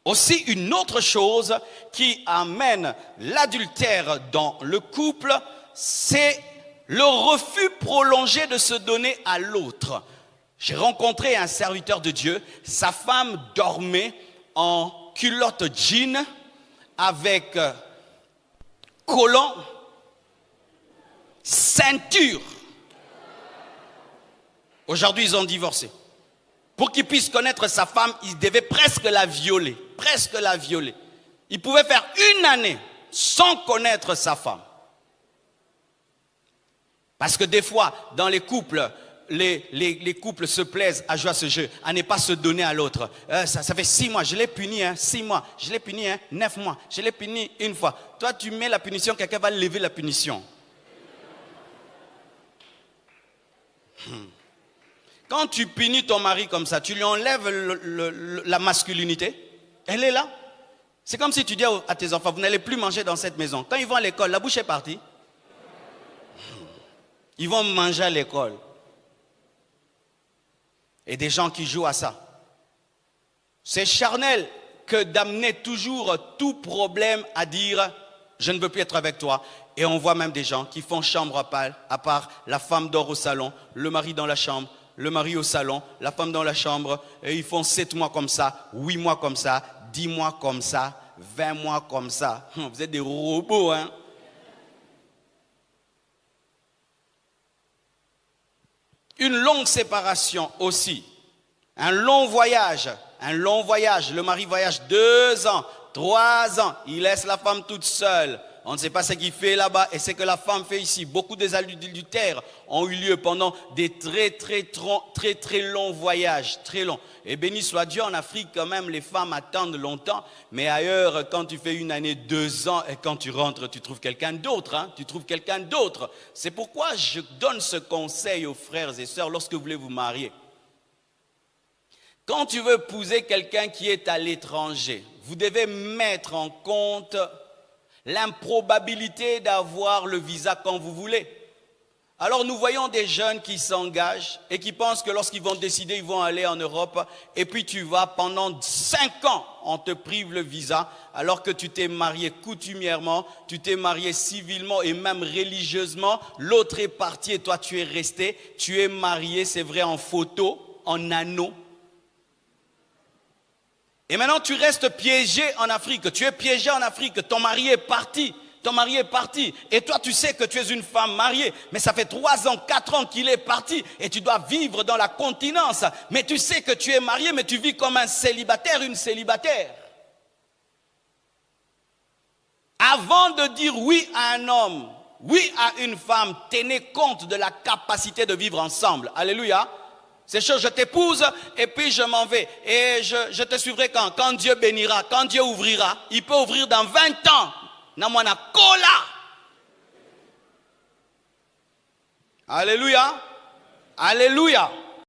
Aussi, une autre chose qui amène l'adultère dans le couple, c'est le refus prolongé de se donner à l'autre. J'ai rencontré un serviteur de Dieu, sa femme dormait en culotte jean avec collant, ceinture. Aujourd'hui, ils ont divorcé. Pour qu'il puisse connaître sa femme, il devait presque la violer. Presque la violer. Il pouvait faire une année sans connaître sa femme. Parce que des fois, dans les couples, les couples se plaisent à jouer à ce jeu, à ne pas se donner à l'autre. Ça fait 6 mois, je l'ai puni, 6 mois, je l'ai puni, 9 mois, je l'ai puni une fois. Toi, tu mets la punition, quelqu'un va lever la punition. Quand tu punis ton mari comme ça, tu lui enlèves la masculinité. Elle est là. C'est comme si tu dis à tes enfants, vous n'allez plus manger dans cette maison. Quand ils vont à l'école, la bouche est partie. Ils vont manger à l'école. Et des gens qui jouent à ça. C'est charnel que d'amener toujours tout problème à dire « je ne veux plus être avec toi ». Et on voit même des gens qui font chambre à part, la femme dort au salon, le mari dans la chambre, le mari au salon, la femme dans la chambre, et ils font 7 mois comme ça, 8 mois comme ça, 10 mois comme ça, 20 mois comme ça. Vous êtes des robots, hein? Une longue séparation aussi, un long voyage, le mari voyage 2 ans, 3 ans, il laisse la femme toute seule. On ne sait pas ce qu'il fait là-bas et ce que la femme fait ici. Beaucoup des adultères ont eu lieu pendant des très longs voyages, très longs. Et béni soit Dieu, en Afrique quand même, les femmes attendent longtemps. Mais ailleurs, quand tu fais 1 année, 2 ans, et quand tu rentres, tu trouves quelqu'un d'autre. Hein? Tu trouves quelqu'un d'autre. C'est pourquoi je donne ce conseil aux frères et sœurs lorsque vous voulez vous marier. Quand tu veux épouser quelqu'un qui est à l'étranger, vous devez mettre en compte l'improbabilité d'avoir le visa quand vous voulez. Alors nous voyons des jeunes qui s'engagent et qui pensent que lorsqu'ils vont décider, ils vont aller en Europe et puis tu vas pendant 5 ans, on te prive le visa alors que tu t'es marié coutumièrement, tu t'es marié civilement et même religieusement, l'autre est parti et toi tu es resté, tu es marié, c'est vrai, en photo, en anneau. Et maintenant, tu restes piégé en Afrique. Tu es piégé en Afrique. Ton mari est parti. Ton mari est parti. Et toi, tu sais que tu es une femme mariée. Mais ça fait 3 ans, 4 ans qu'il est parti. Et tu dois vivre dans la continence. Mais tu sais que tu es marié, mais tu vis comme un célibataire, une célibataire. Avant de dire oui à un homme, oui à une femme, tenez compte de la capacité de vivre ensemble. Alléluia. C'est chose, je t'épouse et puis je m'en vais. Et je te suivrai quand Dieu bénira, quand Dieu ouvrira. Il peut ouvrir dans 20 ans. Namwana kola. Alléluia. Alléluia.